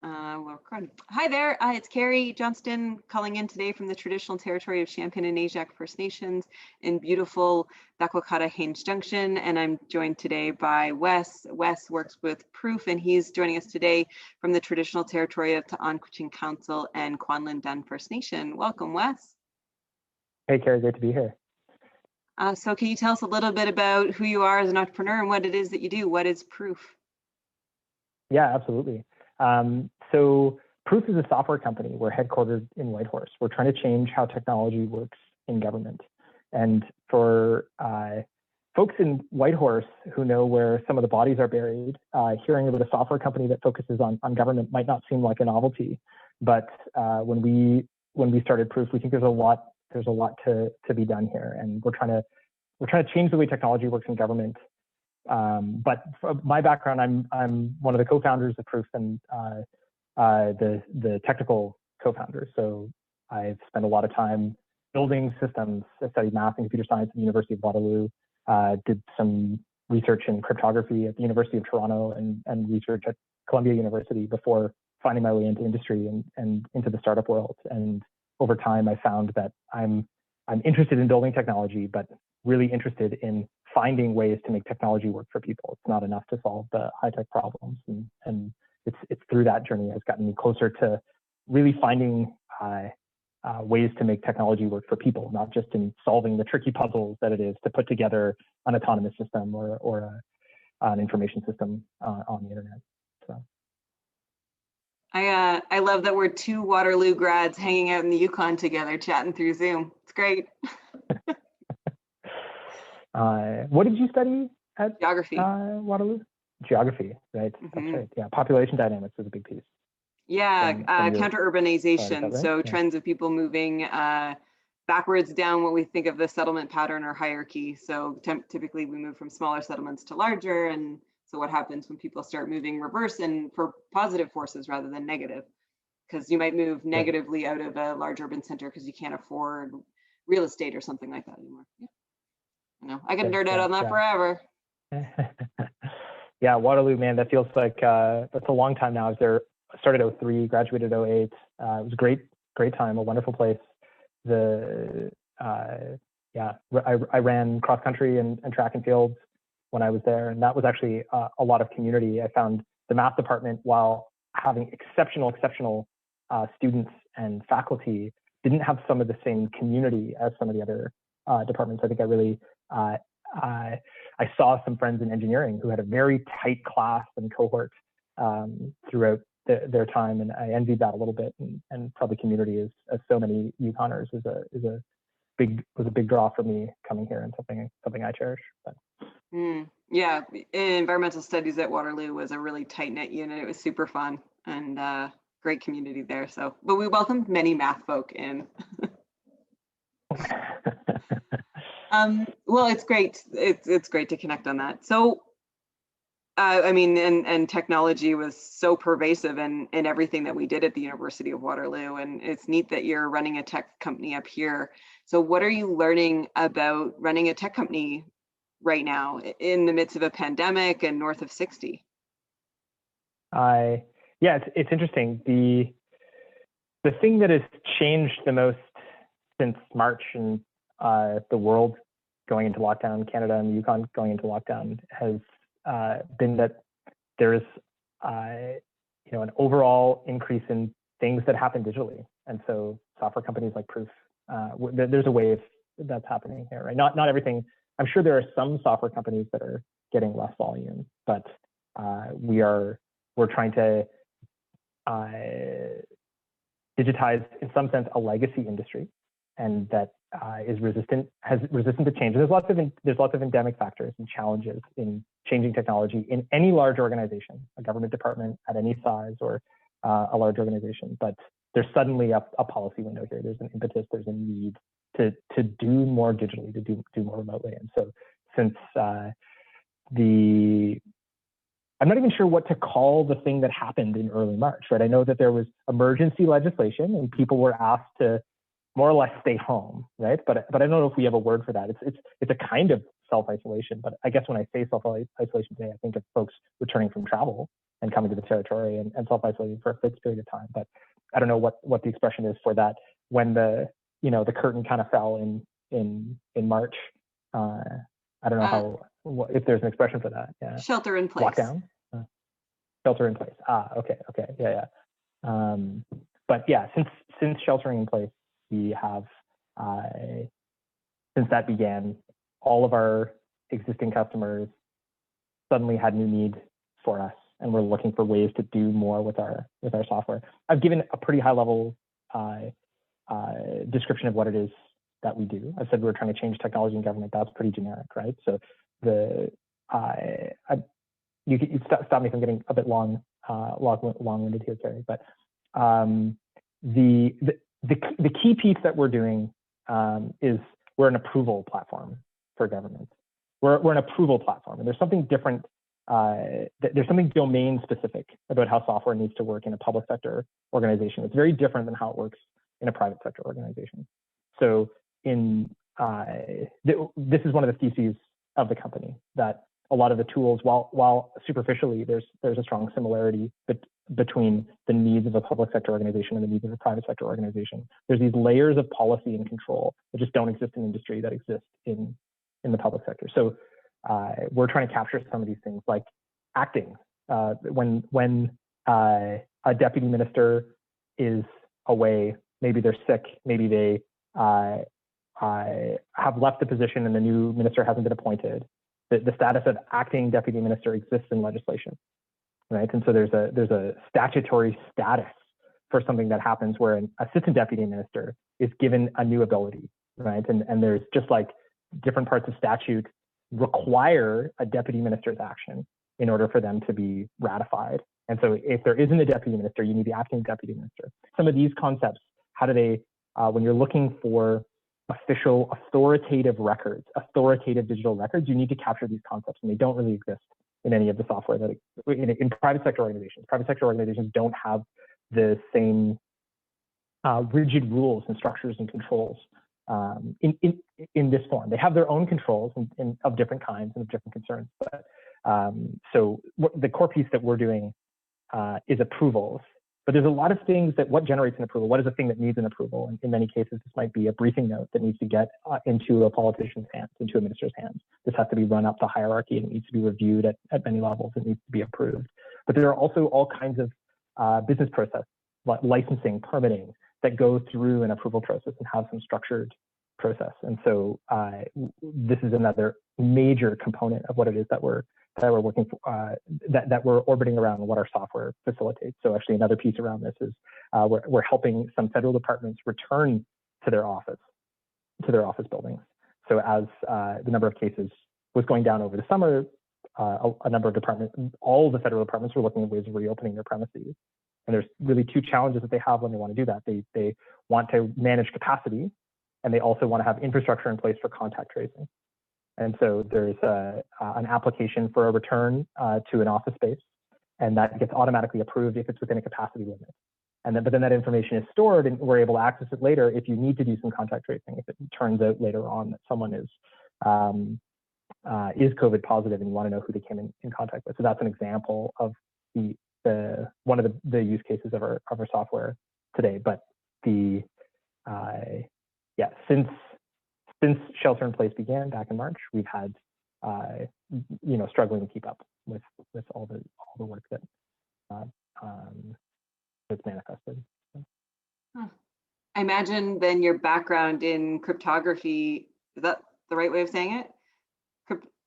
We're recording. Hi there, it's Carrie Johnston calling in today from the traditional territory of Champion and Ajax First Nations in beautiful Dakwakata Haines Junction, and I'm joined today by Wes. Wes works with Proof, and he's joining us today from the traditional territory of Ta'anquchin Council and Kwanlin Dun First Nation. Welcome, Wes. Hey, Carrie, great to be here. So can you tell us a little bit about who you are as an entrepreneur and what it is that you do? What is Proof? Yeah, absolutely. So Proof is a software company. We're headquartered in Whitehorse. We're trying to change how technology works in government. And for folks in Whitehorse who know where some of the bodies are buried, hearing about a software company that focuses on government might not seem like a novelty. But when we started Proof, we think there's a lot to be done here, and we're trying to change the way technology works in government. But my background, I'm one of the co-founders of Proof and the technical co-founder. So I've spent a lot of time building systems. I studied math and computer science at the University of Waterloo, did some research in cryptography at the University of Toronto and research at Columbia University before finding my way into industry and into the startup world. And over time, I found that I'm interested in building technology, but really interested in finding ways to make technology work for people. It's not enough to solve the high-tech problems, and it's through that journey has gotten me closer to really finding ways to make technology work for people, not just in solving the tricky puzzles that it is to put together an autonomous system or an information system on the internet. So. I love that we're two Waterloo grads hanging out in the Yukon together, chatting through Zoom. It's great. What did you study at Geography. Waterloo? Geography, right? Mm-hmm. That's right. Yeah, population dynamics is a big piece. Yeah, counter-urbanization. Right? So Yeah. trends of people moving backwards down what we think of the settlement pattern or hierarchy. So typically we move from smaller settlements to larger. And so what happens when people start moving reverse and for positive forces rather than negative? Because you might move negatively out of a large urban center because you can't afford real estate or something like that anymore. Yeah. I can nerd out on that forever. Yeah, Waterloo, man, that feels like that's a long time now. I was there, started 2003, graduated 2008. It was a great time, a wonderful place. I ran cross country and track and field when I was there, and that was actually a lot of community. I found the math department, while having exceptional students and faculty, didn't have some of the same community as some of the other departments. I think I saw some friends in engineering who had a very tight class and cohort throughout their time, and I envied that a little bit. And probably community, as so many Yukoners, was a big draw for me coming here, and something I cherish. But. Yeah, environmental studies at Waterloo was a really tight knit unit. It was super fun and great community there. So, but we welcomed many math folk in. Well, it's great. It's great to connect on that. So, I mean, and technology was so pervasive in everything that we did at the University of Waterloo, and it's neat that you're running a tech company up here. So, what are you learning about running a tech company right now in the midst of a pandemic and north of 60? Yeah, it's interesting. The thing that has changed the most since March and the world going into lockdown, Canada and the Yukon going into lockdown, has been that there's an overall increase in things that happen digitally, and so software companies like Proof, there's a wave that's happening here, right? Not everything. I'm sure there are some software companies that are getting less volume, but we're trying to digitize, in some sense, a legacy industry, and that is resistant to change. There's lots of endemic factors and challenges in changing technology in any large organization, a government department at any size, or a large organization. But there's suddenly a policy window here. There's an impetus. There's a need to do more digitally, to do more remotely. And so, since I'm not even sure what to call the thing that happened in early March, right? I know that there was emergency legislation and people were asked to more or less stay home, right? But I don't know if we have a word for that. It's a kind of self-isolation, but I guess when I say self-isolation today, I think of folks returning from travel and coming to the territory and self-isolating for a fixed period of time. But I don't know what the expression is for that when the curtain kind of fell in March. I don't know if there's an expression for that. Yeah. Shelter in place. Lockdown. Shelter in place. Okay. Yeah. But yeah, since sheltering in place, we have since that began, all of our existing customers suddenly had new needs for us, and we're looking for ways to do more with our software. I've given a pretty high level description of what it is that we do. I said we're trying to change technology in government. That's pretty generic, right? So you stop me if I'm getting a bit long-winded here, Terry. But the key piece that we're doing is we're an approval platform for government. We're an approval platform, and there's something different. There's something domain specific about how software needs to work in a public sector organization. It's very different than how it works in a private sector organization. So this is one of the theses of the company, that a lot of the tools, while superficially there's a strong similarity between the needs of a public sector organization and the needs of a private sector organization, there's these layers of policy and control that just don't exist in industry that exist in the public sector. So we're trying to capture some of these things, like acting. When a deputy minister is away, maybe they're sick, maybe they have left the position and the new minister hasn't been appointed. The status of acting deputy minister exists in legislation, right? And so there's a statutory status for something that happens where an assistant deputy minister is given a new ability, right? And there's just like different parts of statute require a deputy minister's action in order for them to be ratified. And so if there isn't a deputy minister, you need the acting deputy minister. Some of these concepts, how do they, when you're looking for official, authoritative records, authoritative digital records, you need to capture these concepts, and they don't really exist in any of the software that in private sector organizations. Private sector organizations don't have the same rigid rules and structures and controls in this form. They have their own controls of different kinds and of different concerns. But so the core piece that we're doing is approvals. But there's a lot of things that what generates an approval. What is a thing that needs an approval? And in many cases, this might be a briefing note that needs to get into a politician's hands, into a minister's hands. This has to be run up the hierarchy, and it needs to be reviewed at many levels. It needs to be approved. But there are also all kinds of business process, like licensing, permitting, that go through an approval process and have some structured process. And so this is another major component of what it is that we're working for, that we're orbiting around and what our software facilitates. So actually another piece around this is we're helping some federal departments return to their office buildings. So as the number of cases was going down over the summer, a number of departments, all the federal departments were looking at ways of reopening their premises. And there's really two challenges that they have when they want to do that. They want to manage capacity, and they also want to have infrastructure in place for contact tracing. And so there's an application for a return to an office space, and that gets automatically approved if it's within a capacity limit. But then that information is stored, and we're able to access it later if you need to do some contact tracing. If it turns out later on that someone is COVID positive and you want to know who they came in contact with. So that's an example of one of the use cases of our software today. But since shelter in place began back in March, we've had struggling to keep up with all the work that that's manifested. Huh. I imagine then your background in cryptography, is that the right way of saying it?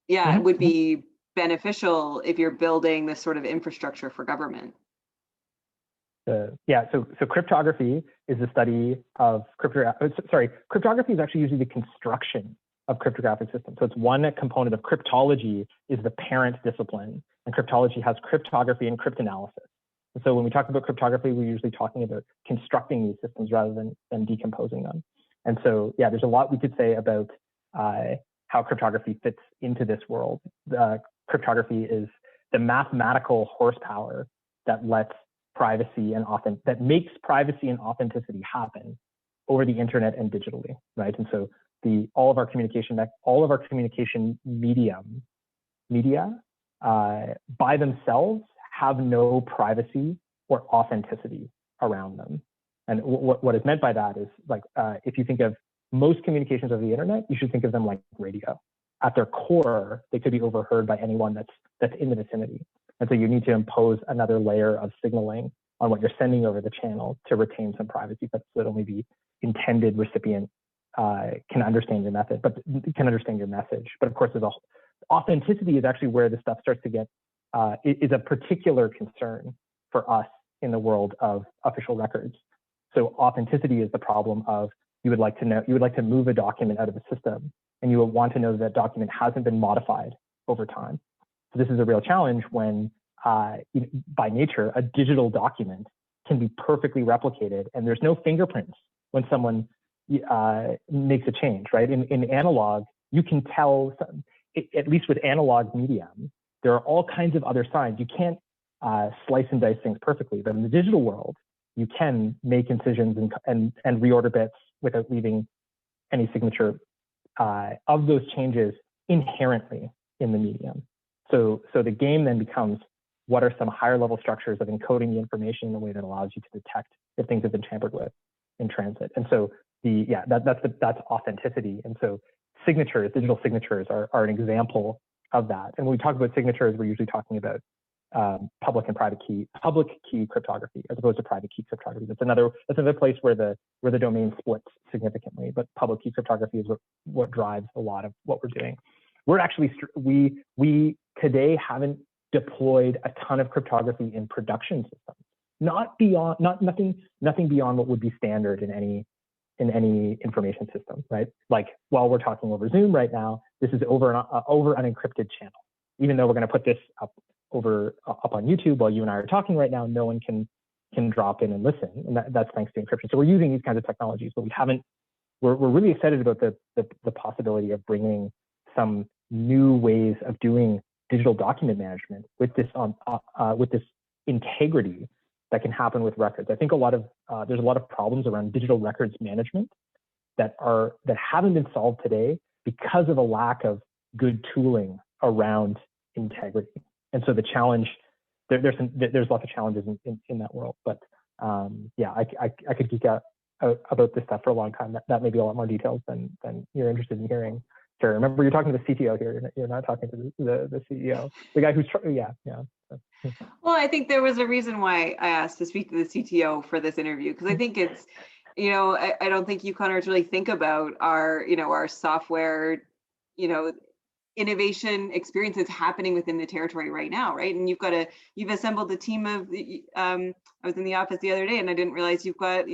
It would be beneficial if you're building this sort of infrastructure for government. So cryptography is the study of cryptography is actually usually the construction of cryptographic systems. So it's one component of cryptology is the parent discipline, and cryptology has cryptography and cryptanalysis. And so when we talk about cryptography, we're usually talking about constructing these systems rather than decomposing them. And so, there's a lot we could say about how cryptography fits into this world. Cryptography is the mathematical horsepower that lets privacy that makes privacy and authenticity happen over the internet and digitally, right? And so all of our communication media by themselves have no privacy or authenticity around them. And what is meant by that is like, if you think of most communications over the internet, you should think of them like radio. At their core, they could be overheard by anyone that's in the vicinity. And so you need to impose another layer of signaling on what you're sending over the channel to retain some privacy, but so that only the intended recipient can understand your method, but can understand your message. But of course, authenticity is actually where this stuff starts to get, is a particular concern for us in the world of official records. So authenticity is the problem of, you would like to move a document out of the system, and you would want to know that document hasn't been modified over time. So this is a real challenge when, by nature, a digital document can be perfectly replicated, and there's no fingerprints when someone makes a change, right? In analog, you can tell, at least with analog medium, there are all kinds of other signs. You can't slice and dice things perfectly, but in the digital world, you can make incisions and reorder bits without leaving any signature of those changes inherently in the medium. So the game then becomes, what are some higher level structures of encoding the information in a way that allows you to detect if things have been tampered with in transit? And so that's authenticity. And so signatures, digital signatures are an example of that. And when we talk about signatures, we're usually talking about public key cryptography, as opposed to private key cryptography. That's another place where the domain splits significantly. But public key cryptography is what drives a lot of what we're doing. We're actually, we today haven't deployed a ton of cryptography in production systems, nothing beyond what would be standard in any information system, right? Like, while we're talking over Zoom right now, this is over an encrypted channel. Even though we're going to put this up on YouTube while you and I are talking right now, no one can drop in and listen, and that's thanks to encryption. So we're using these kinds of technologies, but we're really excited about the possibility of bringing some new ways of doing digital document management with this integrity that can happen with records. I think there's a lot of problems around digital records management that haven't been solved today because of a lack of good tooling around integrity. And so the challenge, there's lots of challenges in that world. But I could geek out about this stuff for a long time. That may be a lot more details than you're interested in hearing. Sure. Remember, you're talking to the CTO here. You're not talking to the CEO, the guy who's Well, I think there was a reason why I asked to speak to the CTO for this interview, because I think it's, I don't think Yukoners really think about our software, innovation experiences happening within the territory right now, right? And you've assembled a team of, I was in the office the other day and I didn't realize you've got,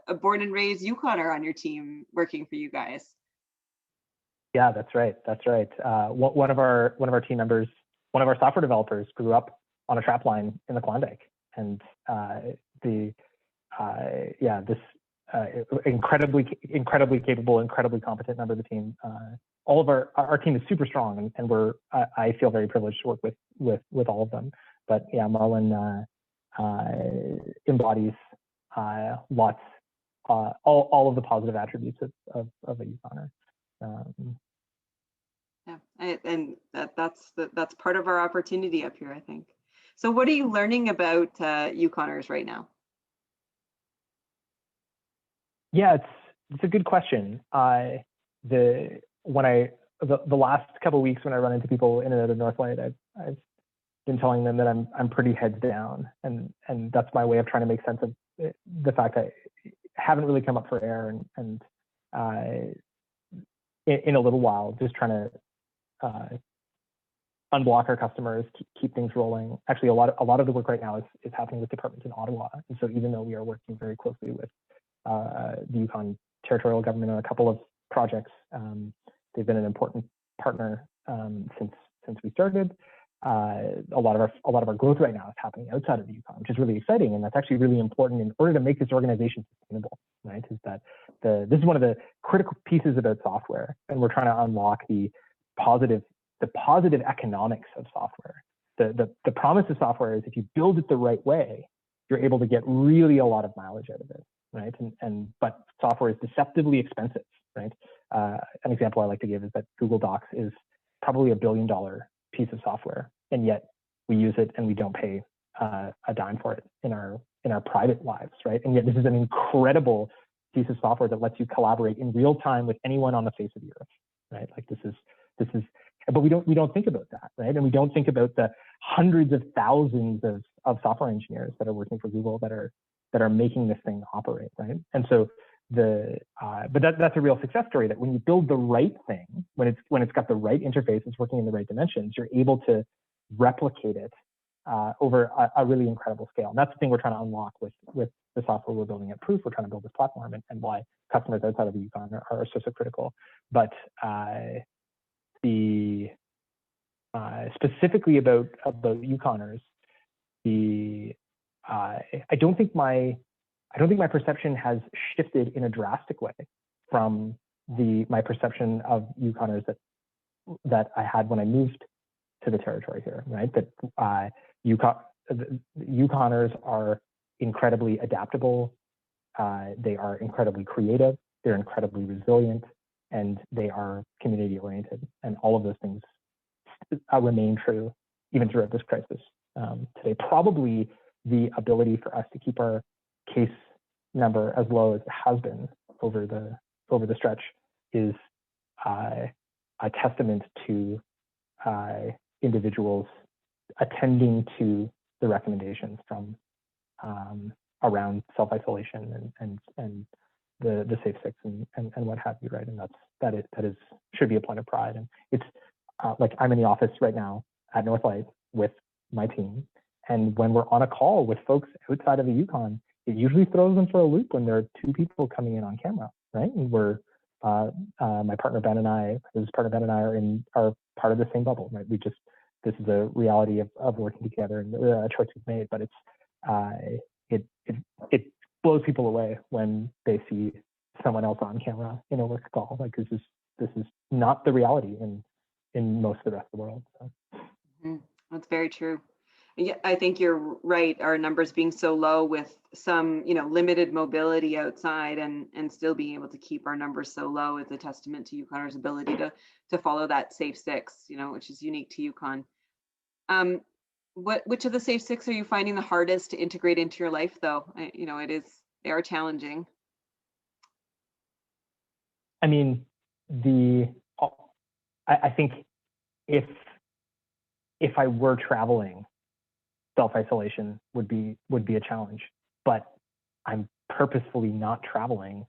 a born and raised Yukoner on your team working for you guys. Yeah, that's right. One of our team members, one of our software developers, grew up on a trap line in the Klondike, and this incredibly capable, incredibly competent member of the team. All of our team is super strong, and I feel very privileged to work with all of them. But yeah, Marlon embodies all of the positive attributes of a Yukoner. And that's part of our opportunity up here, I think. So what are you learning about Yukoners right now? Yeah, it's a good question. The last couple of weeks when I run into people in and out of Northlight, I've been telling them that I'm pretty heads down, and that's my way of trying to make sense of the fact that I haven't really come up for air, and in a little while, just trying to unblock our customers, keep things rolling. Actually, a lot of the work right now is happening with departments in Ottawa, and so even though we are working very closely with the Yukon territorial government on a couple of projects, they've been an important partner since we started. A lot of our growth right now is happening outside of the Yukon, which is really exciting, and that's actually really important in order to make this organization sustainable. Right? Is that this is one of the critical pieces about software, and we're trying to unlock the positive economics of software. The promise of software is if you build it the right way, you're able to get really a lot of mileage out of it, right? But software is deceptively expensive, right? An example I like to give is that Google Docs is probably $1 billion piece of software, and yet we use it and we don't pay a dime for it in our private lives, right? And yet this is an incredible piece of software that lets you collaborate in real time with anyone on the face of the earth, right? Like this is, but we don't think about that, right? And we don't think about the hundreds of thousands of software engineers that are working for Google that are making this thing operate, right? And so but that's a real success story, that when you build the right thing, when it's got the right interface, it's working in the right dimensions, you're able to replicate it over a really incredible scale. And that's the thing we're trying to unlock with the software we're building at Proof. We're trying to build this platform, and why customers outside of the Yukon are so critical. But specifically about Yukoners, I don't think my perception has shifted in a drastic way from my perception of Yukoners that I had when I moved to the territory here, right? That Yukoners are incredibly adaptable, they are incredibly creative, they're incredibly resilient, and they are community oriented. And all of those things remain true even throughout this crisis today. Probably the ability for us to keep our case number as low as it has been over the stretch is a testament to individuals attending to the recommendations from around self-isolation and the safe six and what have you, right? And that is should be a point of pride. And it's like I'm in the office right now at Northlight with my team, and when we're on a call with folks outside of the Yukon, it usually throws them for a loop when there are two people coming in on camera, right? And we're my partner Ben and I, are part of the same bubble, right? This is a reality of working together and a choice we've made, but it blows people away when they see someone else on camera in a work call. Like this is not the reality in most of the rest of the world. So. That's very true. Yeah, I think you're right. Our numbers being so low with some, limited mobility outside and still being able to keep our numbers so low is a testament to Yukoners' ability to follow that safe six, which is unique to Yukon. Which of the safe six are you finding the hardest to integrate into your life, though? They are challenging. I mean, I think if I were traveling, self-isolation would be a challenge, but I'm purposefully not traveling,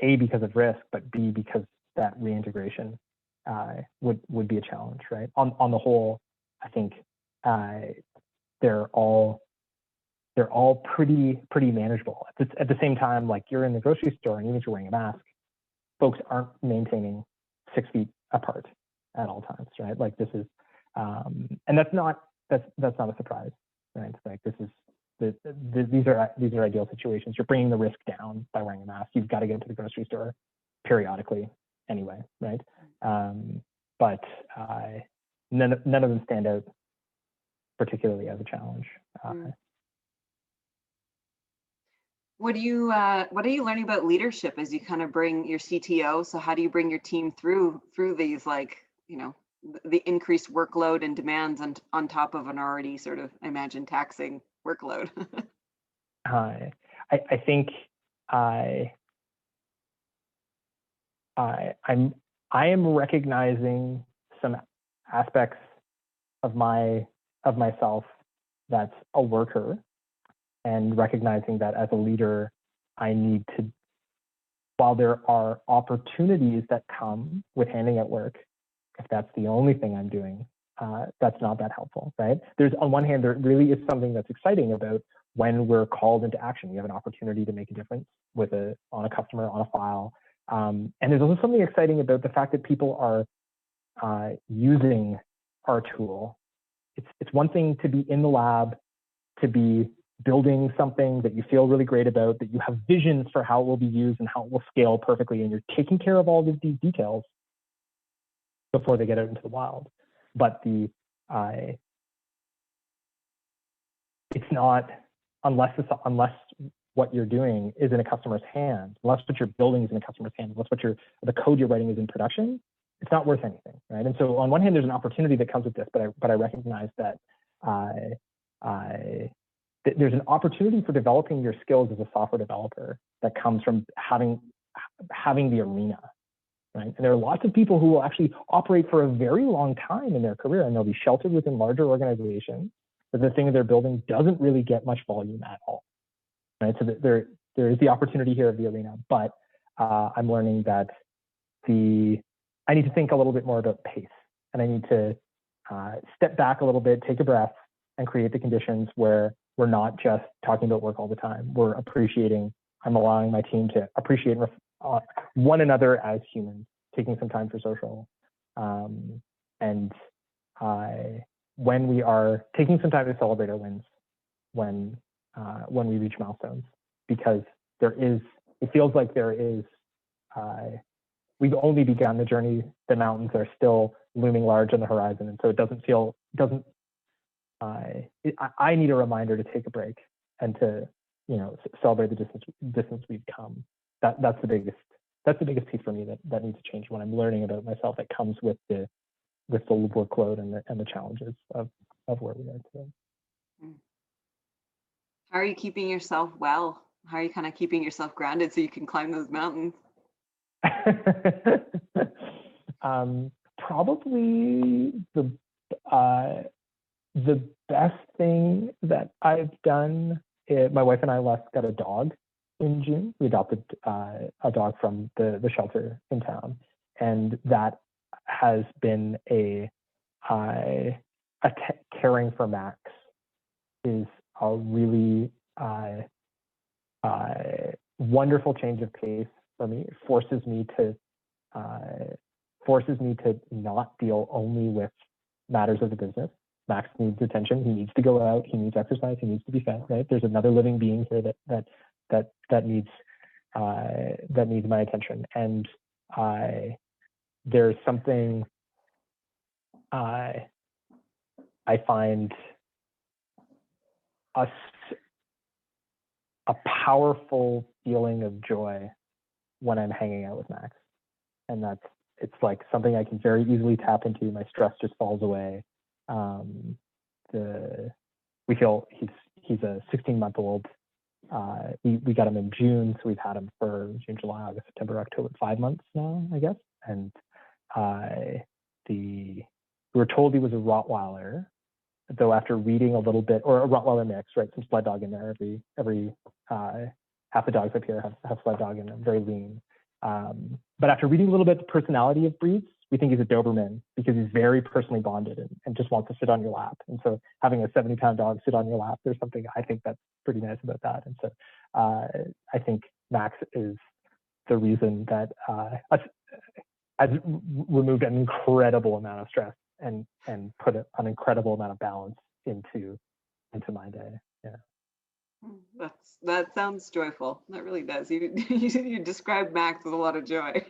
A, because of risk, but B, because that reintegration would be a challenge, right? On the whole, I think they're all pretty manageable. At the same time, like you're in the grocery store and even if you're wearing a mask, folks aren't maintaining 6 feet apart at all times, right? Like this is, and that's not a surprise, right? Like these are ideal situations. You're bringing the risk down by wearing a mask. You've got to get to the grocery store periodically anyway, right? But none of them stand out particularly as a challenge. What are you learning about leadership as you kind of bring your CTO? So how do you bring your team through these, the increased workload and demands on top of an already sort of, I imagine, taxing workload? I think I am recognizing some aspects of myself that's a worker, and recognizing that as a leader, I need to, while there are opportunities that come with handing out work, if that's the only thing I'm doing, that's not that helpful, right? There's, on one hand, there really is something that's exciting about when we're called into action. We have an opportunity to make a difference on a customer, on a file. And there's also something exciting about the fact that people are using our tool. It's one thing to be in the lab, to be building something that you feel really great about, that you have visions for how it will be used and how it will scale perfectly, and you're taking care of all of these details before they get out into the wild. But it's not, unless what you're doing is in a customer's hand, unless what you're building is in a customer's hand, unless the code you're writing is in production, it's not worth anything, right? And so on one hand, there's an opportunity that comes with this, but I recognize that there's an opportunity for developing your skills as a software developer that comes from having the arena, right? And there are lots of people who will actually operate for a very long time in their career, and they'll be sheltered within larger organizations, but the thing they're building doesn't really get much volume at all, right? So there is the opportunity here of the arena, but I'm learning that I need to think a little bit more about pace, and I need to step back a little bit, take a breath, and create the conditions where we're not just talking about work all the time. I'm allowing my team to appreciate one another as humans, taking some time for social. And when we are taking some time to celebrate our wins, when we reach milestones, because it feels like we've only begun the journey. The mountains are still looming large on the horizon. And so I need a reminder to take a break and to, celebrate the distance we've come. That's the biggest piece for me that needs to change when I'm learning about myself. That comes with the workload and the challenges of where we are today. How are you keeping yourself well? How are you kind of keeping yourself grounded so you can climb those mountains? Probably the best thing that I've done, my wife and I got a dog in June. We adopted a dog from the shelter in town, and that has been caring for Max is a really wonderful change of pace for me. It forces me to not deal only with matters of the business. Max needs attention. He needs to go out. He needs exercise. He needs to be fed. Right? There's another living being here that needs my attention. And there's something I find a powerful feeling of joy when I'm hanging out with Max, and it's like something I can very easily tap into. My stress just falls away. We feel he's a 16-month-old. We got him in June, so we've had him for June, July, August, September, October, 5 months now, I guess. And we were told he was a Rottweiler, though after reading a little bit, or a Rottweiler mix, right? Some sled dog in there. Every half the dogs up here have sled dog in them, very lean. But after reading a little bit the personality of breeds, we think he's a Doberman because he's very personally bonded and just wants to sit on your lap. And so having a 70-pound dog sit on your lap, there's something I think that's pretty nice about that. And so I think Max is the reason that has removed an incredible amount of stress and put an incredible amount of balance into my day. Yeah. That sounds joyful. That really does. You described Max with a lot of joy.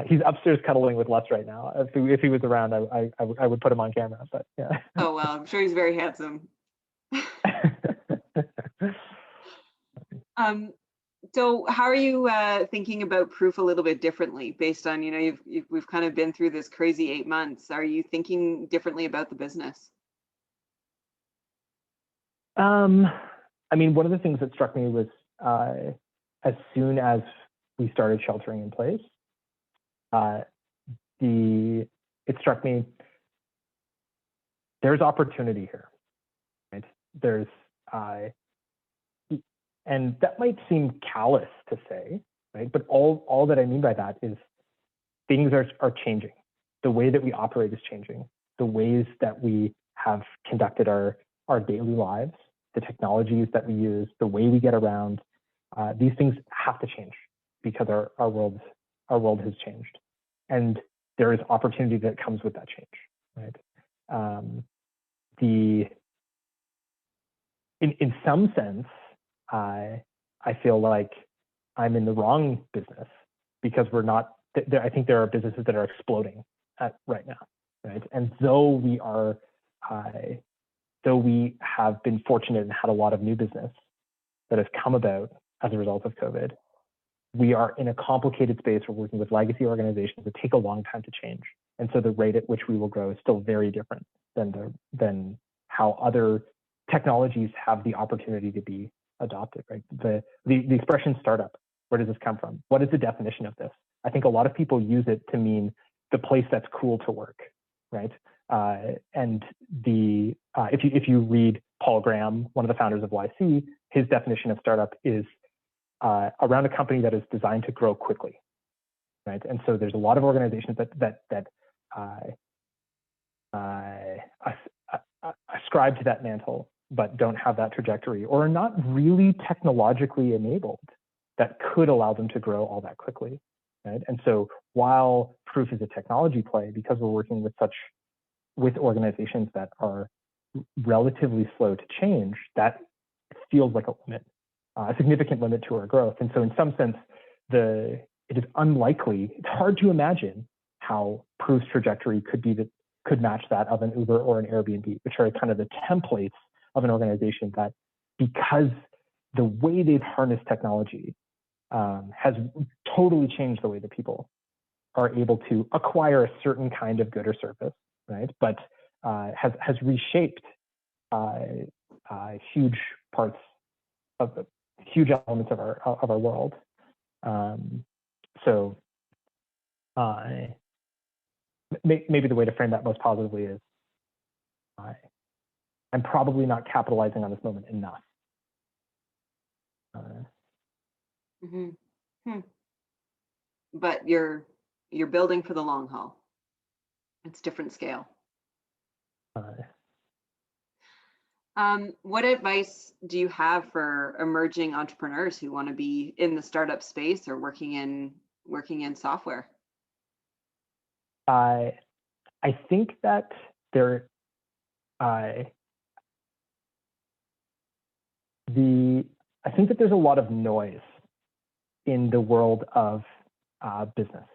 He's upstairs cuddling with Les right now. If he was around, I would put him on camera. But yeah. Oh well, I'm sure he's very handsome. So how are you thinking about proof a little bit differently based on, we've kind of been through this crazy 8 months. Are you thinking differently about the business? I mean, one of the things that struck me was as soon as we started sheltering in place, it struck me there's opportunity here, right? There's and that might seem callous to say, right? But all that I mean by that is things are changing. The way that we operate is changing. The ways that we have conducted our daily lives, the technologies that we use, the way we get around, these things have to change because our world has changed. And there is opportunity that comes with that change, right? In some sense, I feel like I'm in the wrong business because we're not. I think there are businesses that are exploding right now, right? And though we have been fortunate and had a lot of new business that has come about as a result of COVID, we are in a complicated space. We're working with legacy organizations that take a long time to change, and so the rate at which we will grow is still very different than how other technologies have the opportunity to be adopted, right? The expression startup, where does this come from? What is the definition of this? I think a lot of people use it to mean the place that's cool to work, right? And if you read Paul Graham, one of the founders of YC, his definition of startup is around a company that is designed to grow quickly, right? And so there's a lot of organizations that ascribe to that mantle, but don't have that trajectory, or are not really technologically enabled that could allow them to grow all that quickly, right? And so while Proof is a technology play, because we're working with organizations that are relatively slow to change, that feels like a limit, a significant limit to our growth. And so in some sense, it is unlikely, it's hard to imagine how Proof's trajectory could match that of an Uber or an Airbnb, which are kind of the templates of an organization that, because the way they've harnessed technology has totally changed the way that people are able to acquire a certain kind of good or service, right? But has reshaped huge parts of huge elements of our world. So maybe the way to frame that most positively is I'm probably not capitalizing on this moment enough. But you're building for the long haul. It's different scale. What advice do you have for emerging entrepreneurs who want to be in the startup space or working in software? I think that I think that there's a lot of noise in the world of business,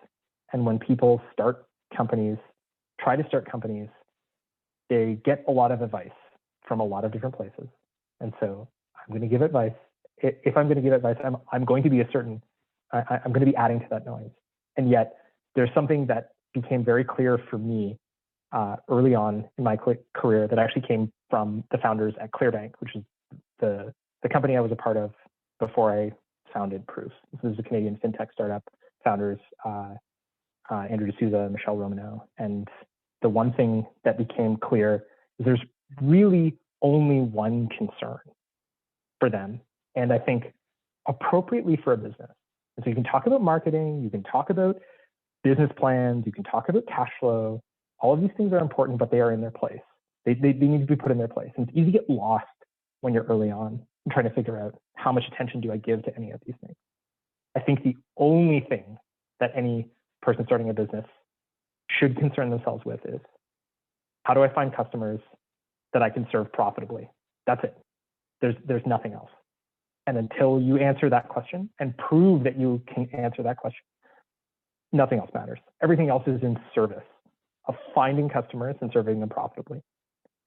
and when people try to start companies, they get a lot of advice from a lot of different places. And so I'm going to give advice. If I'm going to give advice, I'm going to be I'm going to be adding to that noise. And yet there's something that became very clear for me early on in my career that actually came from the founders at Clearbank, which is the company I was a part of before I founded Proof. This is a Canadian fintech startup. Founders Andrew D'Souza and Michelle Romano. And the one thing that became clear is there's really only one concern for them, and I think appropriately for a business. And so you can talk about marketing, you can talk about business plans, you can talk about cash flow. All of these things are important, but they are in their place. They need to be put in their place. And it's easy to get lost when you're early on and trying to figure out how much attention do I give to any of these things. I think the only thing that any person starting a business should concern themselves with is, how do I find customers that I can serve profitably? That's it. There's nothing else. And until you answer that question and prove that you can answer that question, nothing else matters. Everything else is in service of finding customers and serving them profitably.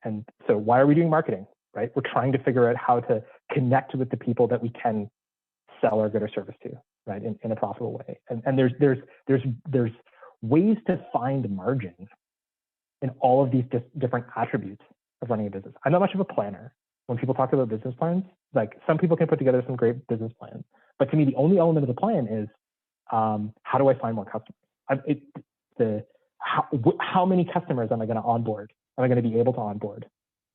And so why are we doing marketing, right? We're trying to figure out how to connect with the people that we can sell our good or service to, right, in a profitable way. And there's ways to find margin in all of these different attributes of running a business. I'm not much of a planner. When people talk about business plans, like, some people can put together some great business plans, but to me, the only element of the plan is how do I find more customers? How many customers am I going to onboard? Am I going to be able to onboard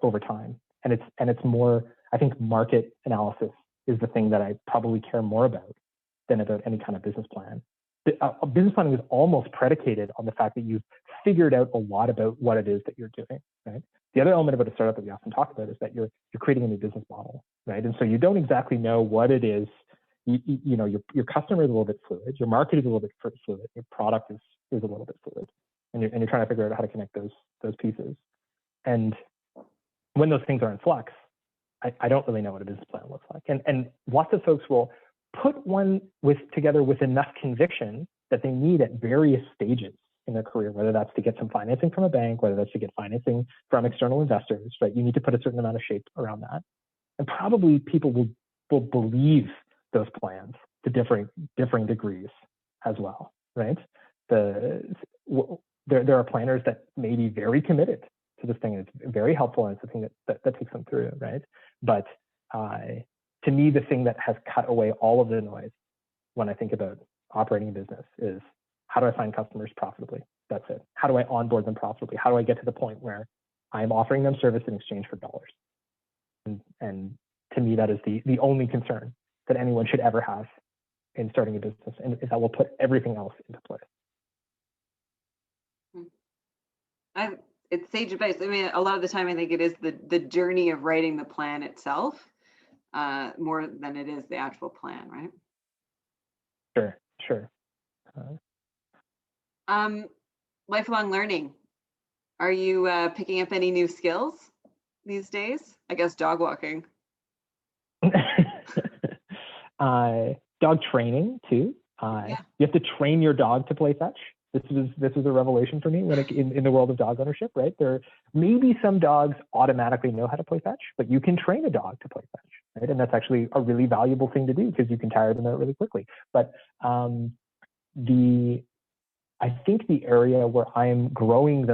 over time? And it's more, I think, market analysis is the thing that I probably care more about than about any kind of business plan. A business planning is almost predicated on the fact that you've figured out a lot about what it is that you're doing, right? The other element about a startup that we often talk about is that you're creating a new business model, right? And so you don't exactly know what it is. You know, your customer is a little bit fluid, your market is a little bit fluid, your product is a little bit fluid, and you're trying to figure out how to connect those pieces. And when those things are in flux, I don't really know what a business plan looks like. And lots of folks will put one together with enough conviction that they need at various stages in their career, whether that's to get some financing from a bank, whether that's to get financing from external investors, right? You need to put a certain amount of shape around that. And probably people will believe those plans to differing degrees as well, right? There are planners that may be very committed to this thing, and it's very helpful, and it's the thing that takes them through, right? But to me, the thing that has cut away all of the noise when I think about operating a business is, how do I find customers profitably? That's it. How do I onboard them profitably? How do I get to the point where I'm offering them service in exchange for dollars? And to me, that is the only concern that anyone should ever have in starting a business, and that will put everything else into place. It's sage advice. I mean, a lot of the time, I think it is the journey of writing the plan itself more than it is the actual plan, right? Sure. Lifelong learning. Are you picking up any new skills these days? I guess dog walking. Dog training too. You have to train your dog to play fetch. This was a revelation for me when in the world of dog ownership, right? There maybe some dogs automatically know how to play fetch, but you can train a dog to play fetch, right? And that's actually a really valuable thing to do, because you can tire them out really quickly. But I think the area where I'm growing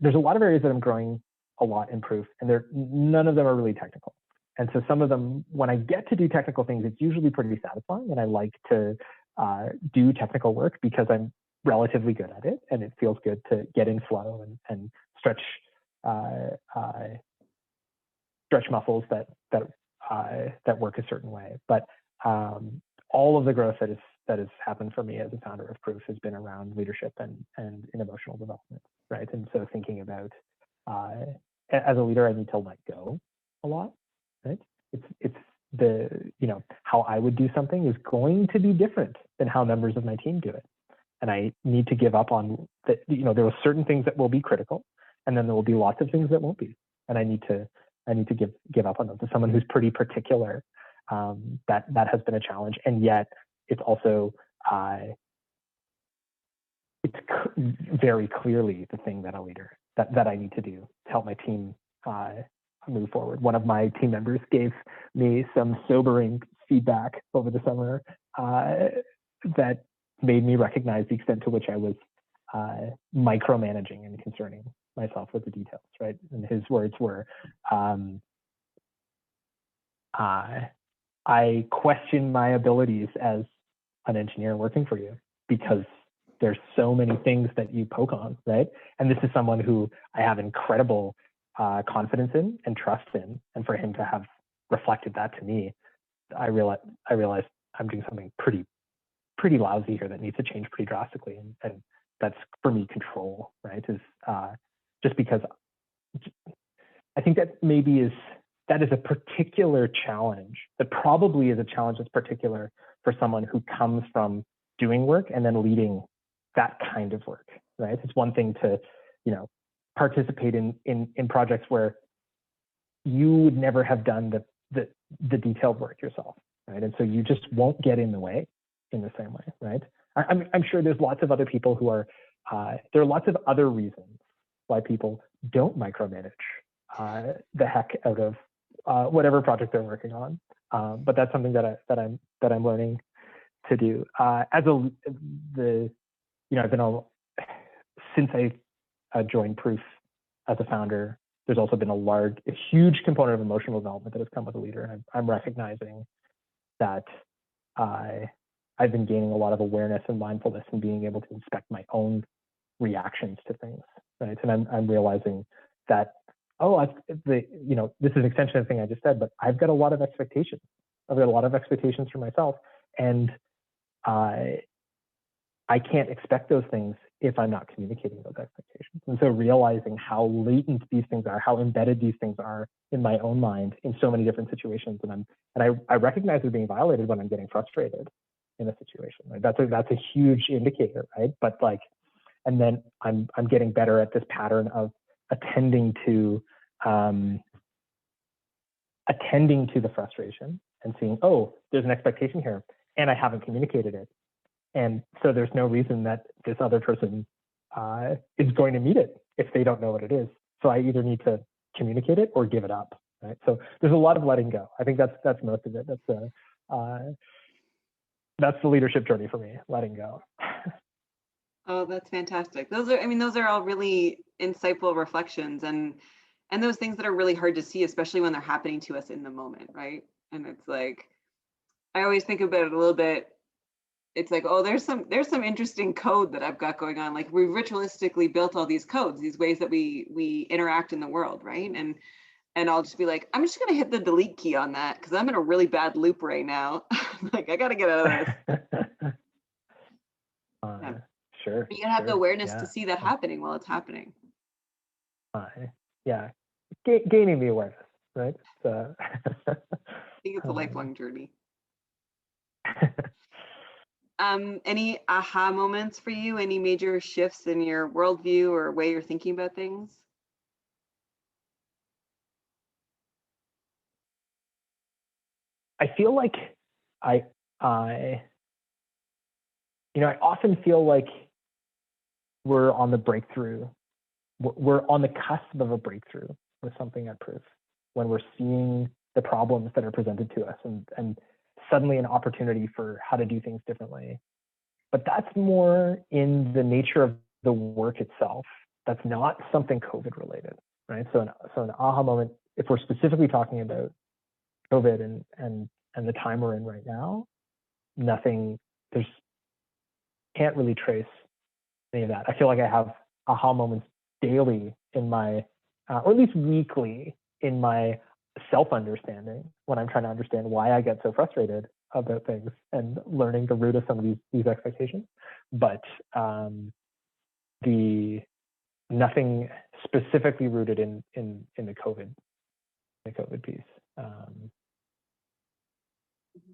there's a lot of areas that I'm growing a lot in Proof, and none of them are really technical. And so some of them, when I get to do technical things, it's usually pretty satisfying, and I like to do technical work because I'm relatively good at it, and it feels good to get in flow and stretch muscles that work a certain way. But all of the growth that has happened for me as a founder of Proof has been around leadership and in emotional development, right? And so thinking about as a leader, I need to let go a lot, right? It's how I would do something is going to be different than how members of my team do it. And I need to give up on that. There are certain things that will be critical, and then there will be lots of things that won't be. And I need to give up on those. As someone who's pretty particular, that has been a challenge. And yet it's also it's very clearly the thing that a leader that I need to do to help my team move forward. One of my team members gave me some sobering feedback over the summer that made me recognize the extent to which I was micromanaging and concerning myself with the details, right? And his words were, I question my abilities as an engineer working for you, because there's so many things that you poke on, right? And this is someone who I have incredible confidence in and trust in. And for him to have reflected that to me, I realized I'm doing something pretty lousy here that needs to change pretty drastically. And that's, for me, control, right? Is just because I think that that is a particular challenge, that probably is a challenge that's particular for someone who comes from doing work and then leading that kind of work, right? It's one thing to, participate in projects where you would never have done the detailed work yourself, right? And so you just won't get in the way in the same way, right? I'm sure there's lots of other people who are, there are lots of other reasons why people don't micromanage the heck out of whatever project they're working on. But that's something that I'm learning to do. I've been since I joined Proof as a founder, there's also been a huge component of emotional development that has come with a leader. And I'm recognizing that I've been gaining a lot of awareness and mindfulness and being able to inspect my own reactions to things, right? And I'm realizing that, this is an extension of the thing I just said, but I've got a lot of expectations. I've got a lot of expectations for myself, and I can't expect those things if I'm not communicating those expectations. And so realizing how latent these things are, how embedded these things are in my own mind in so many different situations, and I recognize they're being violated when I'm getting frustrated in a situation. Right? That's a huge indicator, right? But and then I'm getting better at this pattern of attending to the frustration and seeing, there's an expectation here, and I haven't communicated it. And so there's no reason that this other person is going to meet it if they don't know what it is. So I either need to communicate it or give it up, right? So there's a lot of letting go. I think that's most of it. That's the leadership journey for me, letting go. Oh, that's fantastic. Those are, I mean, those are all really insightful reflections and those things that are really hard to see, especially when they're happening to us in the moment, right? And it's like, I always think about it a little bit. It's like, oh, there's some interesting code that I've got going on. Like we ritualistically built all these codes, these ways that we interact in the world, right? And I'll just be like, I'm just gonna hit the delete key on that because I'm in a really bad loop right now. Like I gotta get out of this. Yeah. Sure, But you gotta have the sure, awareness to yeah. see that happening while it's happening. Uh, yeah, gaining the awareness, right? So, I think it's a lifelong journey. Any aha moments for you? Any major shifts in your worldview or way you're thinking about things? I feel like I, I, I often feel like we're on the breakthrough. We're on the cusp of a breakthrough with something at Proof when we're seeing the problems that are presented to us and suddenly an opportunity for how to do things differently. But that's more in the nature of the work itself. That's not something COVID related, right? So an aha moment, if we're specifically talking about COVID and the time we're in right now, nothing, there's can't really trace any of that. I feel like I have aha moments daily in my, or at least weekly in my self-understanding when I'm trying to understand why I get so frustrated about things and learning the root of some of these expectations. But the nothing specifically rooted in the COVID piece.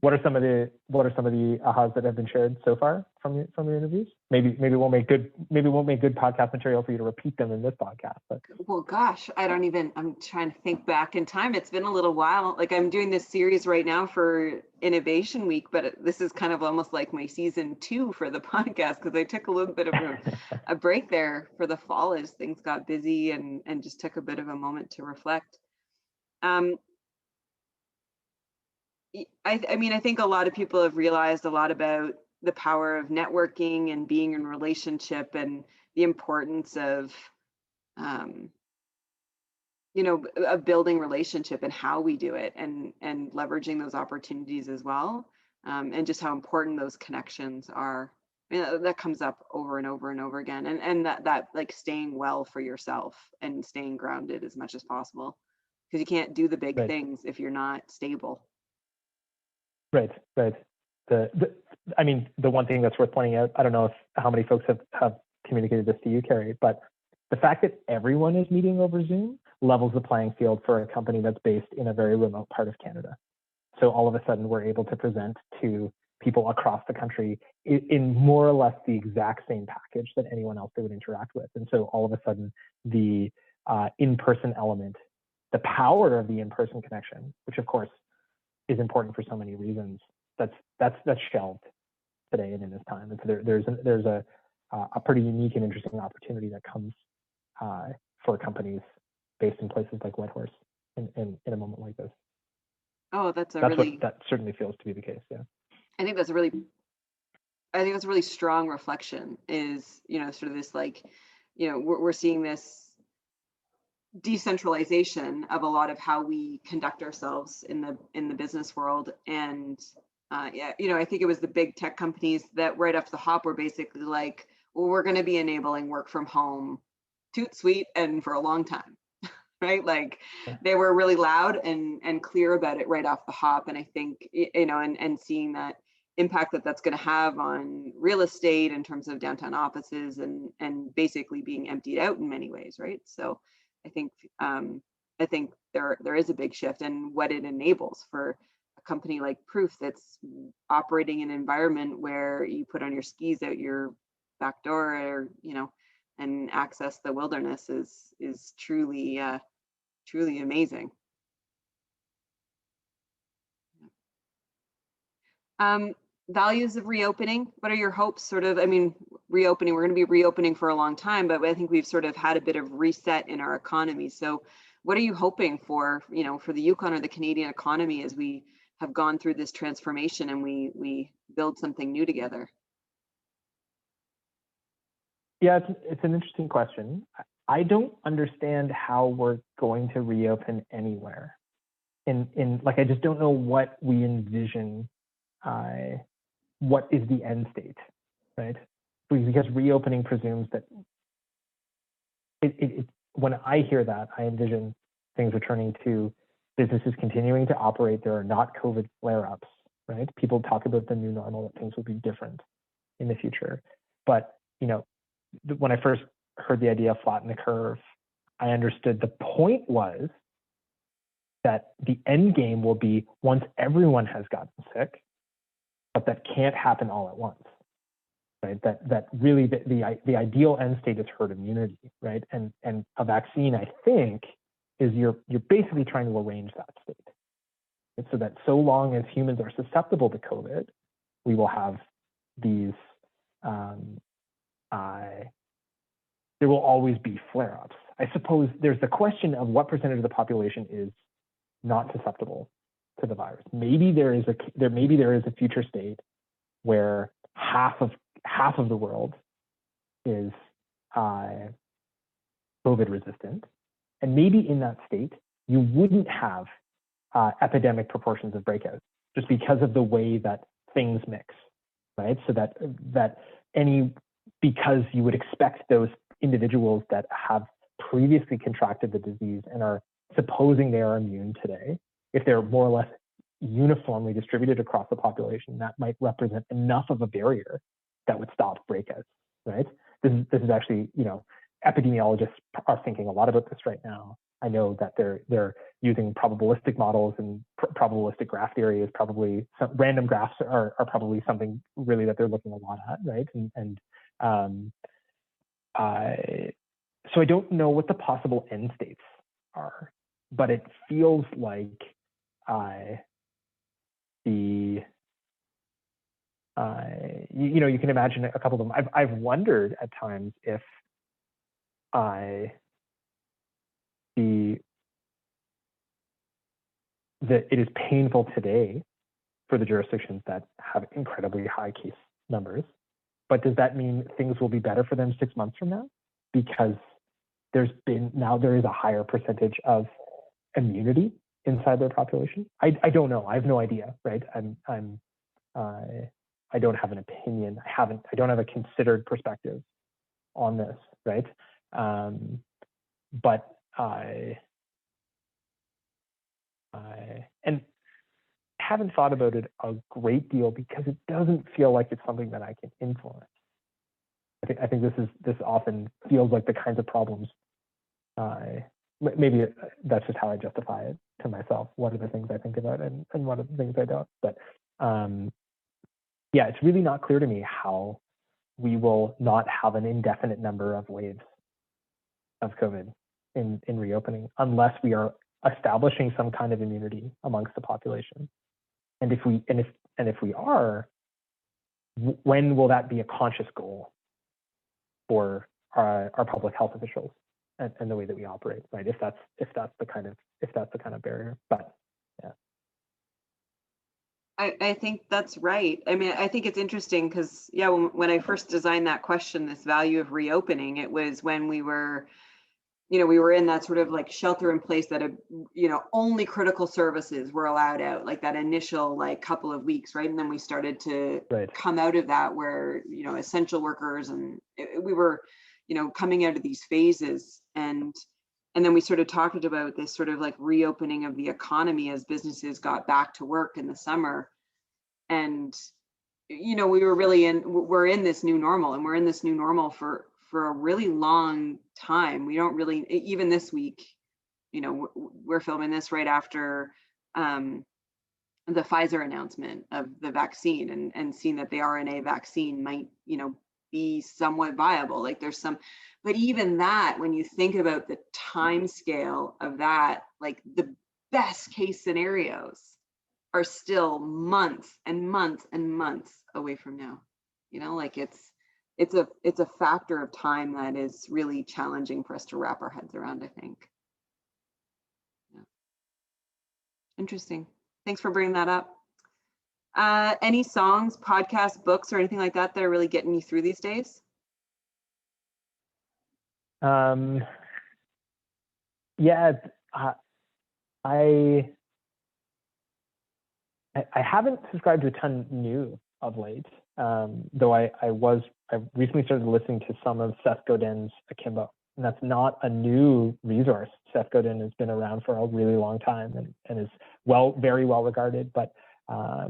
What are some of the ahas that have been shared so far from your interviews? Maybe we'll make good podcast material for you to repeat them in this podcast. But Well, gosh, I'm trying to think back in time. It's been a little while. Like I'm doing this series right now for Innovation Week, but this is kind of almost like my season 2 for the podcast because I took a little bit of a break there for the fall as things got busy and just took a bit of a moment to reflect. I mean, I think a lot of people have realized a lot about the power of networking and being in relationship and the importance of, um, of building relationship and how we do it and leveraging those opportunities as well. And just how important those connections are. I mean, that comes up over and over and over again. And that like staying well for yourself and staying grounded as much as possible because you can't do the big right, things if you're not stable. right. I mean, the one thing that's worth pointing out, I don't know how many folks have communicated this to you, Carrie, but the fact that everyone is meeting over Zoom levels the playing field for a company that's based in a very remote part of Canada. So all of a sudden, we're able to present to people across the country in more or less the exact same package that anyone else they would interact with. And so all of a sudden, the in-person element, the power of the in-person connection, which of course is important for so many reasons, that's shelved today and in this time. And so there's a pretty unique and interesting opportunity that comes for companies based in places like Whitehorse in a moment like this. Oh, that certainly feels to be the case. Yeah. I think that's a really strong reflection is, sort of this like, we're seeing this decentralization of a lot of how we conduct ourselves in the business world. And yeah, I think it was the big tech companies that right off the hop were basically like, well, we're going to be enabling work from home, toot sweet, and for a long time. Right, like they were really loud and clear about it right off the hop. And I think and seeing that impact that's going to have on real estate in terms of downtown offices and basically being emptied out in many ways, right? So I think there is a big shift and what it enables for a company like Proof that's operating in an environment where you put on your skis out your back door or and access the wilderness is truly truly amazing. Values of reopening. What are your hopes? Sort of, I mean, reopening. We're going to be reopening for a long time, but I think we've sort of had a bit of reset in our economy. So, what are you hoping for? For the Yukon or the Canadian economy as we have gone through this transformation and we build something new together. Yeah, it's an interesting question. I don't understand how we're going to reopen anywhere. Like, I just don't know what we envision, what is the end state, right? Because reopening presumes that when I hear that, I envision things returning to businesses continuing to operate. There are not COVID flare-ups, right? People talk about the new normal, that things will be different in the future. But, when I first heard the idea of flatten the curve, I understood the point was that the end game will be once everyone has gotten sick, but that can't happen all at once, right? That really the ideal end state is herd immunity, right? And a vaccine, I think, is you're basically trying to arrange that state. And so that so long as humans are susceptible to COVID, we will have these there will always be flare-ups. I suppose there's the question of what percentage of the population is not susceptible to the virus. Maybe there is a future state where half of the world is COVID resistant, and maybe in that state you wouldn't have epidemic proportions of breakouts just because of the way that things mix, right? So because you would expect those individuals that have previously contracted the disease and are supposing they are immune today, if they're more or less uniformly distributed across the population, that might represent enough of a barrier that would stop breakouts, right? This is actually, epidemiologists are thinking a lot about this right now. I know that they're using probabilistic models, and probabilistic graph theory is probably random graphs are probably something really that they're looking a lot at, right? So I don't know what the possible end states are, but it feels like you can imagine a couple of them. I've wondered at times if that it is painful today for the jurisdictions that have incredibly high case numbers, but does that mean things will be better for them 6 months from now? Because there is a higher percentage of immunity inside their population. I don't know. I have no idea, right? I don't have an opinion. I don't have a considered perspective on this, right? But and haven't thought about it a great deal because it doesn't feel like it's something that I can influence. I think this often feels like the kinds of problems. Maybe that's just how I justify it to myself. What are the things I think about, and what are the things I don't? But yeah, it's really not clear to me how we will not have an indefinite number of waves of COVID in reopening unless we are establishing some kind of immunity amongst the population. And if we are, when will that be a conscious goal for our public health officials and the way that we operate, right? If that's the kind of barrier. But yeah. I think that's right. I mean, I think it's interesting because, yeah, when I first designed that question, this value of reopening, it was when we were in that sort of like shelter in place that, only critical services were allowed out, like that initial like couple of weeks, right? And then we started to come out of that where, essential workers and we were, coming out of these phases. And then we sort of talked about this sort of like reopening of the economy as businesses got back to work in the summer. And, we're in this new normal, and we're in this new normal for a really long time. We don't really, even this week, we're filming this right after the Pfizer announcement of the vaccine and seeing that the RNA vaccine might, be somewhat viable. Like there's some, but even that, when you think about the time scale of that, like the best case scenarios are still months and months and months away from now. Like it's a factor of time that is really challenging for us to wrap our heads around, I think. Yeah. Interesting. Thanks for bringing that up. Any songs, podcasts, books, or anything like that that are really getting you through these days? Yeah, I haven't subscribed to a ton new of late, though I recently started listening to some of Seth Godin's Akimbo, and that's not a new resource. Seth Godin has been around for a really long time and is very well regarded. But a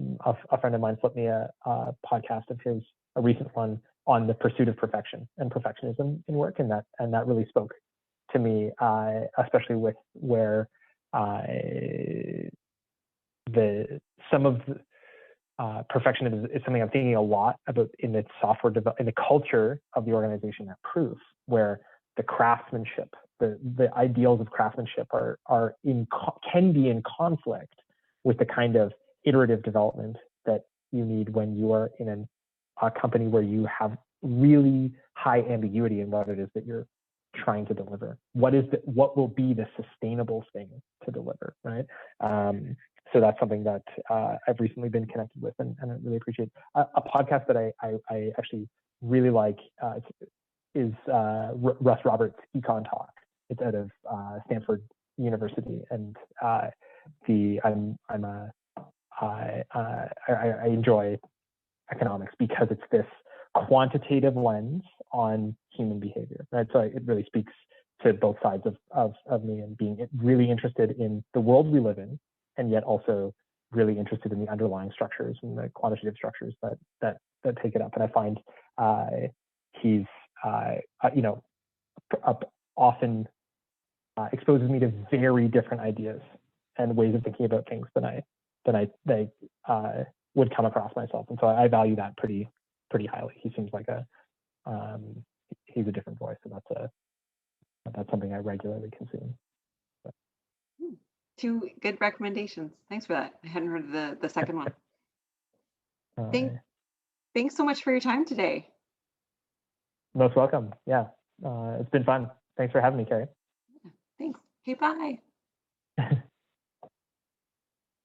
friend of mine flipped me a podcast of his, a recent one on the pursuit of perfection and perfectionism in work, and that really spoke to me, especially with where some of the perfectionism is something I'm thinking a lot about in the software in the culture of the organization at Proof, where the craftsmanship, the ideals of craftsmanship can be in conflict with the kind of iterative development that you need when you are in a company where you have really high ambiguity in what it is that you're trying to deliver. What will be the sustainable thing to deliver, right? So that's something that I've recently been connected with, and I really appreciate. A podcast that I actually really like is Russ Roberts' Yukon Talk. It's out of Stanford University, and I enjoy economics because it's this quantitative lens on human behavior, right? So it really speaks to both sides of me, and being really interested in the world we live in, and yet also really interested in the underlying structures and the quantitative structures that take it up. And I find he's often exposes me to very different ideas and ways of thinking about things than I would come across myself. And so I value that pretty highly. He seems like he's a different voice, and that's something I regularly consume. So. Two good recommendations. Thanks for that. I hadn't heard the second one. Thanks so much for your time today. Most welcome. Yeah, it's been fun. Thanks for having me, Carrie. Thanks. Okay, bye.